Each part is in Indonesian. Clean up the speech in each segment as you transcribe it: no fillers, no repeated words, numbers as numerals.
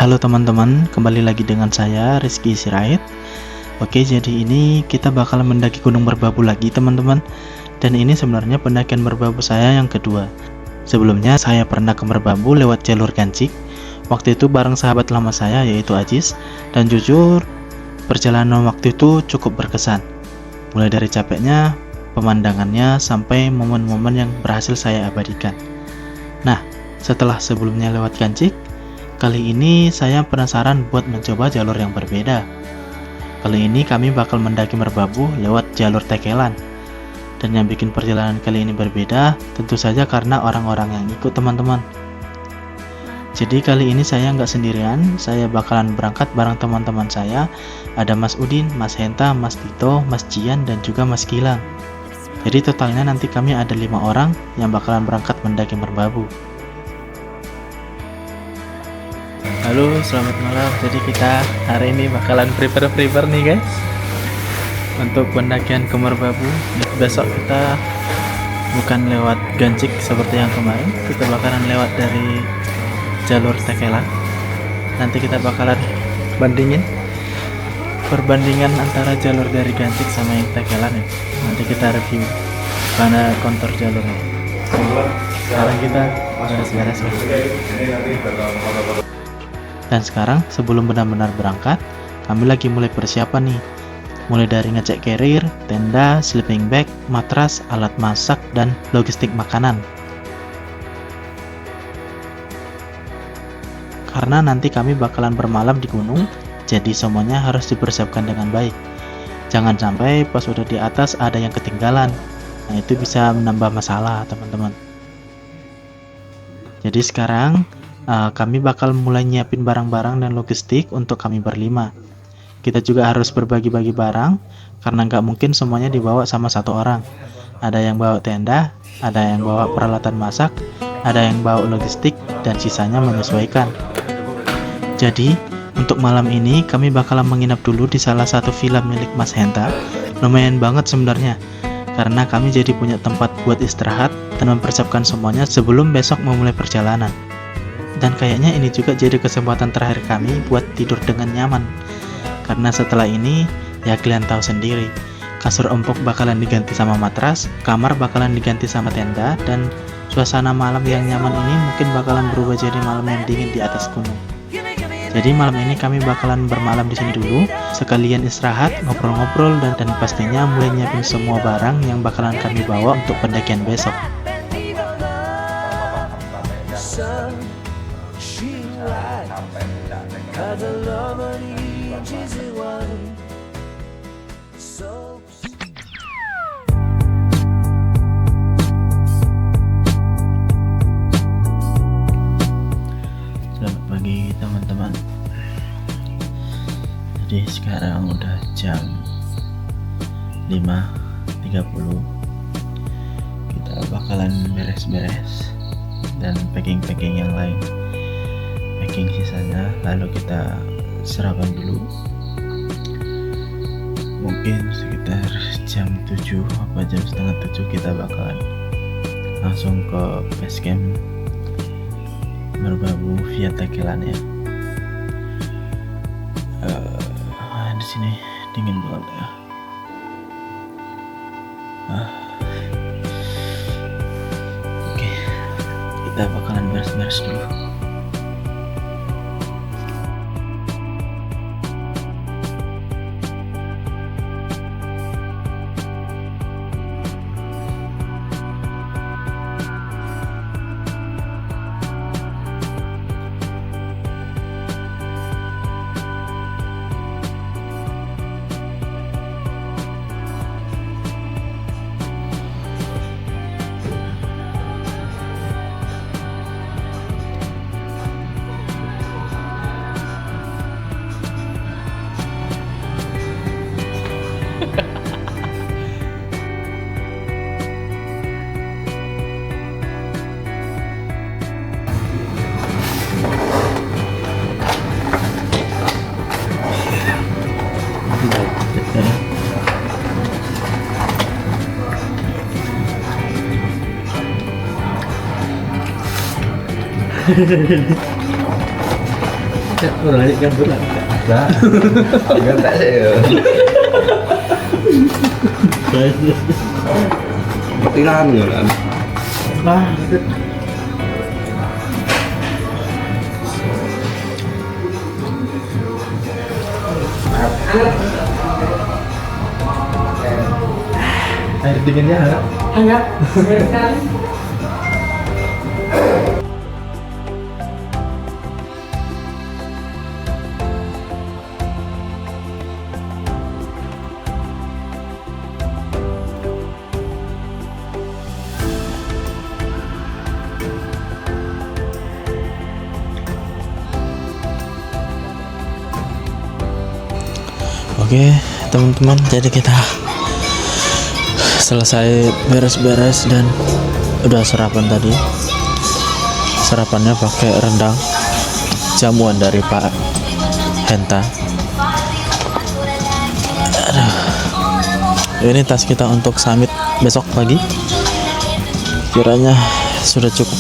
Halo teman-teman, kembali lagi dengan saya Rizky Sirait. Oke, jadi ini kita bakal mendaki Gunung Merbabu lagi teman-teman. Dan ini sebenarnya pendakian Merbabu saya yang kedua. Sebelumnya saya pernah ke Merbabu lewat jalur Gancik. Waktu itu bareng sahabat lama saya yaitu Ajis. Dan jujur, perjalanan waktu itu cukup berkesan. Mulai dari capeknya, pemandangannya, sampai momen-momen yang berhasil saya abadikan. Nah, setelah sebelumnya lewat Gancik, kali ini saya penasaran buat mencoba jalur yang berbeda. Kali ini kami bakal mendaki Merbabu lewat jalur Tekelan. Dan yang bikin perjalanan kali ini berbeda tentu saja karena orang-orang yang ikut teman-teman. Jadi kali ini saya nggak sendirian, saya bakalan berangkat bareng teman-teman saya. Ada Mas Udin, Mas Henta, Mas Tito, Mas Jian, dan juga Mas Gilang. Jadi totalnya nanti kami ada 5 orang yang bakalan berangkat mendaki Merbabu. Halo, selamat malam. Jadi kita hari ini bakalan prepare nih guys untuk pendakian ke Merbabu. Besok kita bukan lewat Gancik seperti yang kemarin, kita bakalan lewat dari jalur Tekelan. Nanti kita bakalan bandingin perbandingan antara jalur dari Gancik sama yang Tekelan ya. Nanti kita review mana kontur jalurnya. Sekarang kita beres-beres. Dan sekarang sebelum benar-benar berangkat, kami lagi mulai persiapan nih. Mulai dari ngecek carrier, tenda, sleeping bag, matras, alat masak, dan logistik makanan. Karena nanti kami bakalan bermalam di gunung, jadi semuanya harus dipersiapkan dengan baik. Jangan sampai pas udah di atas ada yang ketinggalan. Nah, itu bisa menambah masalah teman-teman. Jadi sekarang kami bakal mulai nyiapin barang-barang dan logistik untuk kami berlima. Kita juga harus berbagi-bagi barang karena nggak mungkin semuanya dibawa sama satu orang. Ada yang bawa tenda, ada yang bawa peralatan masak, ada yang bawa logistik, dan sisanya menyesuaikan. Jadi untuk malam ini kami bakalan menginap dulu di salah satu villa milik Mas Henta. Lumayan banget sebenarnya, karena kami jadi punya tempat buat istirahat dan mempersiapkan semuanya sebelum besok memulai perjalanan. Dan kayaknya ini juga jadi kesempatan terakhir kami buat tidur dengan nyaman. Karena setelah ini, ya kalian tahu sendiri, kasur empuk bakalan diganti sama matras, kamar bakalan diganti sama tenda, dan suasana malam yang nyaman ini mungkin bakalan berubah jadi malam yang dingin di atas gunung. Jadi malam ini kami bakalan bermalam di sini dulu, sekalian istirahat, ngobrol-ngobrol, dan pastinya mulai nyiapin semua barang yang bakalan kami bawa untuk pendakian besok. Selamat pagi teman-teman. Jadi sekarang udah jam 5.30. Kita bakalan beres-beres dan packing-packing yang lain. Packing sisanya, lalu kita sarapan dulu. Mungkin sekitar jam 7 apa jam setengah 7 kita bakalan langsung ke base camp Merbabu via Tekelan ya. Di sini dingin banget ya. Oke, kita bakalan beres-beres dulu. Lanjut kan berat. Nah, enggak tak saya. Tilan ya kan. Nah, air dinginnya hangat. Oke teman-teman, jadi kita selesai beres-beres dan udah sarapan tadi. Sarapannya pakai rendang jamuan dari Pak Henta. Aduh. Ini tas kita untuk summit besok pagi. Kiranya sudah cukup.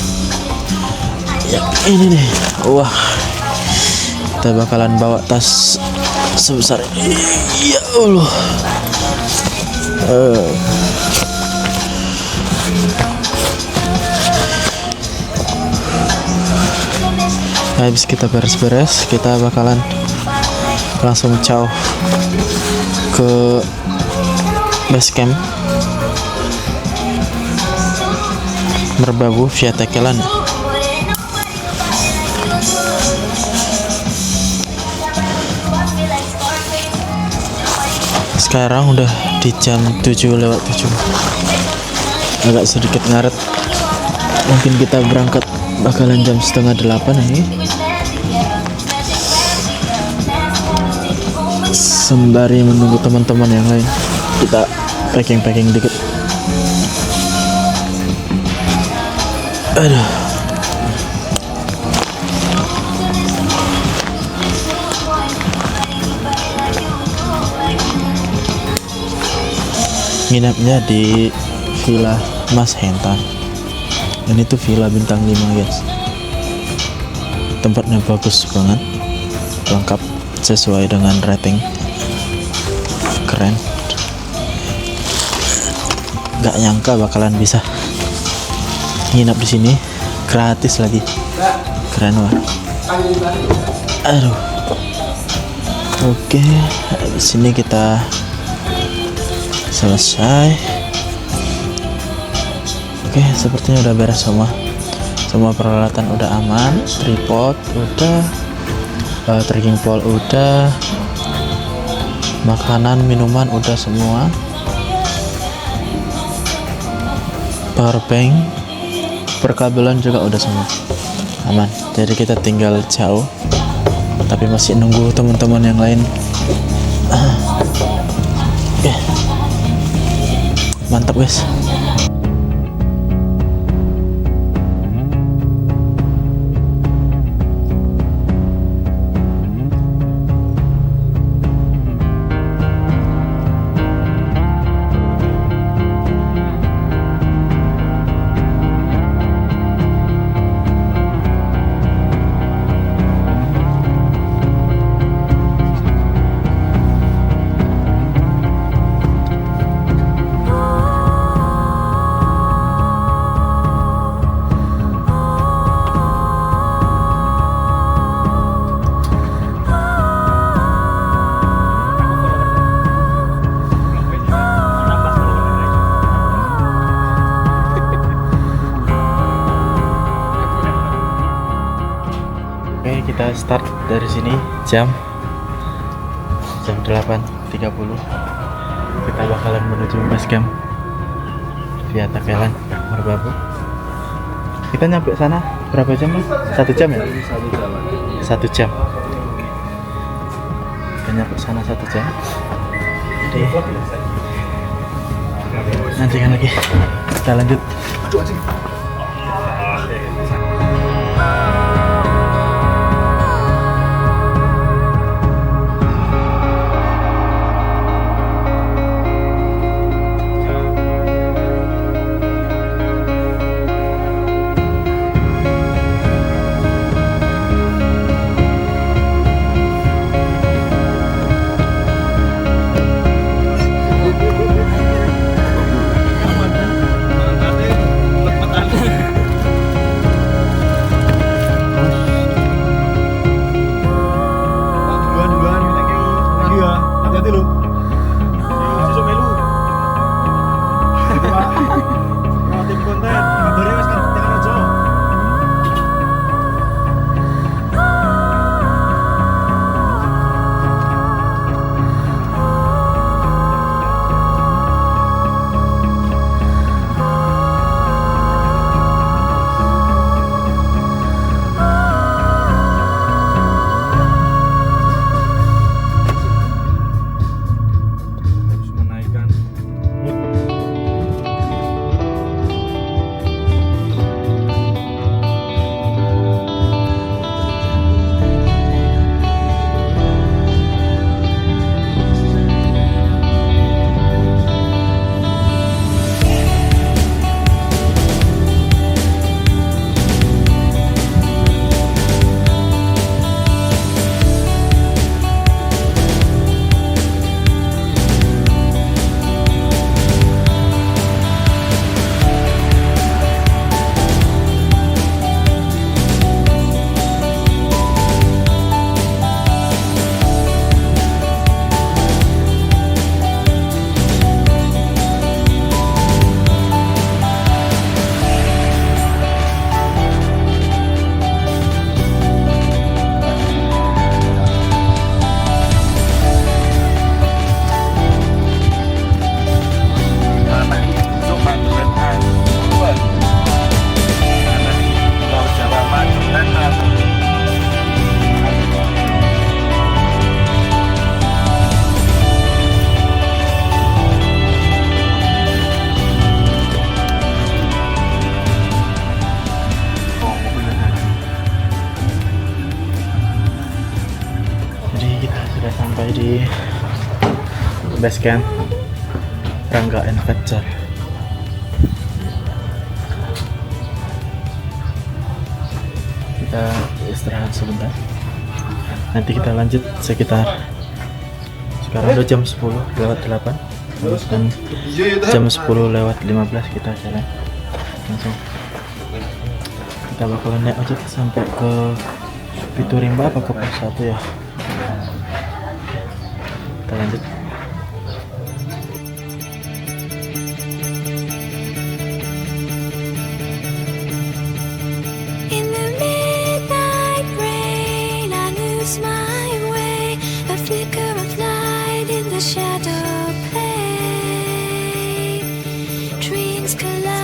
Ya, ini nih. Wah. Kita bakalan bawa tas sebesar ini. Ya Allah. Habis kita beres-beres, kita bakalan langsung jauh ke base camp Merbabu via Tekelan. Sekarang udah di jam 7:07. Agak sedikit ngaret. Mungkin kita berangkat bakalan jam 7:30 ini. Sembari menunggu teman-teman yang lain, kita packing dikit. Aduh. Nginapnya di Villa Mas Henta. Ini tuh villa bintang 5 guys. Tempatnya bagus banget, lengkap sesuai dengan rating. Keren. Gak nyangka bakalan bisa nginap di sini gratis lagi. Keren banget. Aduh. Oke, di sini kita selesai. Oke, sepertinya udah beres semua. Semua peralatan udah aman, tripod udah, trekking pole udah, makanan, minuman udah semua. Power bank, perkabelan juga udah semua aman. Jadi kita tinggal jauh, tapi masih nunggu teman-teman yang lain. Oke. Mantap guys. Oke, kita start dari sini jam 8:30. Kita bakalan menuju base camp via Tekelan Merbabu. Kita nyampe sana berapa jam? 1 jam ya? 1 jam. Kita nyampe sana 1 jam. Jadi nanti kan lagi kita lanjut. Hati-hati lu. Ya, sesuk melu. Jadi, Pak. Mau tim konten, kabarnya wis tekan aja. Harus menaikkan mood. Jadi kita sudah sampai di base camp Rangga Adventure. Kita istirahat sebentar. Nanti kita lanjut sekitar sekarang udah jam 10 lewat 8 dan jam 10 lewat 15 kita jalan langsung. Kita bakalan naik ojek sampai ke Piturimba apa ke pos 1 ya. Kita lanjut. In the midnight rain, I lose my way. A flicker of light in the shadow play. Dreams collide.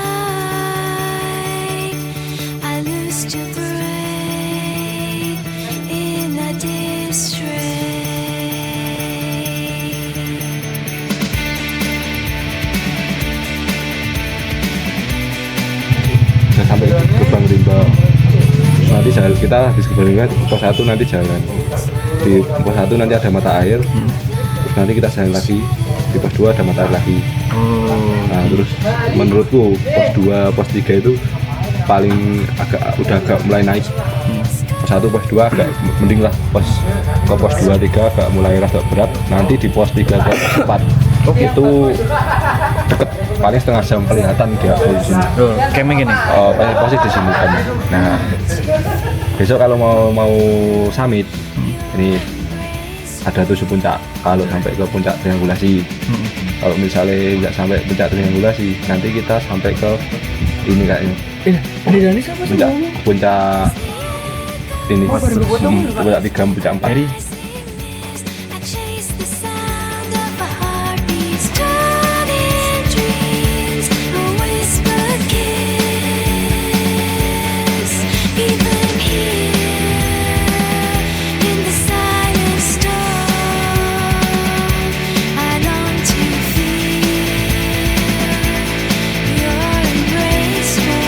I lose to break in a dim stray. Kita sampai ke Bang Rimba. Nanti jalan, kita habis ke Bang Rimba, pos 1 nanti jalan. Di pos 1 nanti ada mata air. Terus nanti kita jalan lagi. Di pos 2 ada mata air lagi. Nah, terus menurutku pos 2, pos 3 itu paling udah agak mulai naik. Pos 1, pos 2 agak mending lah. Pos 2, 3 agak mulai rada berat. Nanti di pos 3 ke 4 itu deket, paling setengah jam kelihatan dia di sini. Camping ini. Oh, pasti di sini kan. Nah, besok kalau mau summit, ini ada 7 puncak. Kalau sampai ke puncak triangulasi, kalau misalnya nggak sampai puncak triangulasi, nanti kita sampai ke ini kayaknya. Puncak ini. Puncak 3, puncak 4. Jadi I chase the sound of a heartbeat, torn in dreams, a whispered kiss. Even here in the silent storm, I long to feel your embrace more.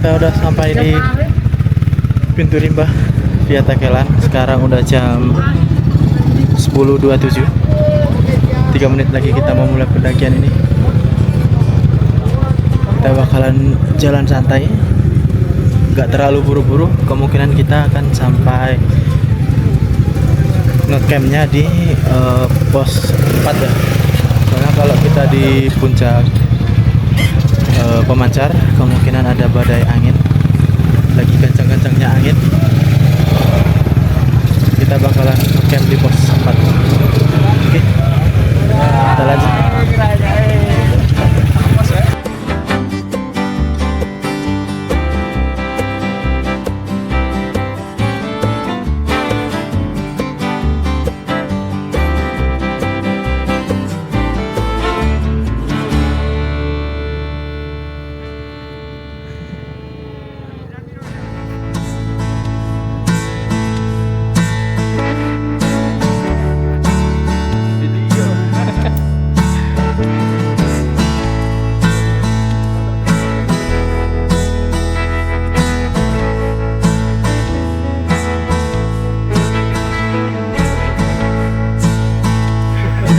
kita udah sampai di pintu rimba via Takelan. Sekarang udah jam 10.27. 3 menit lagi kita mau mulai pendakian ini. Kita bakalan jalan santai, nggak terlalu buru-buru. Kemungkinan kita akan sampai ngecampnya di pos 4 ya. Karena kalau kita di puncak pemancar, kemungkinan ada badai angin, lagi kencang-kencangnya angin. Kita bakalan ngecamp di pos 4. Oke, kita lanjut.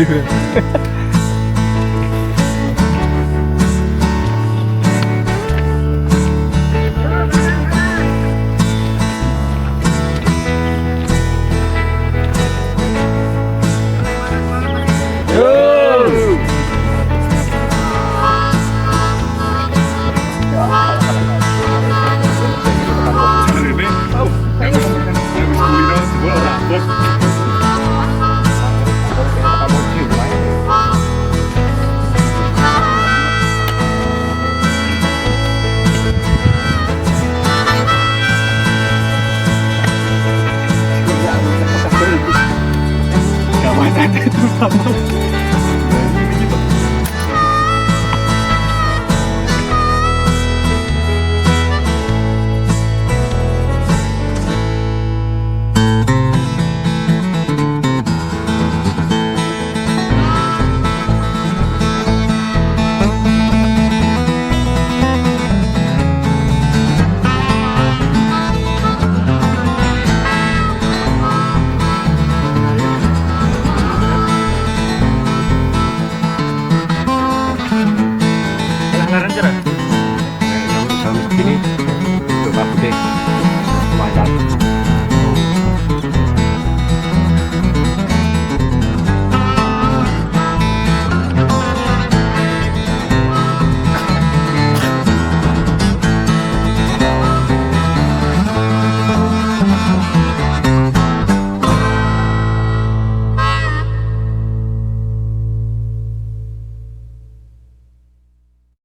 Aduh.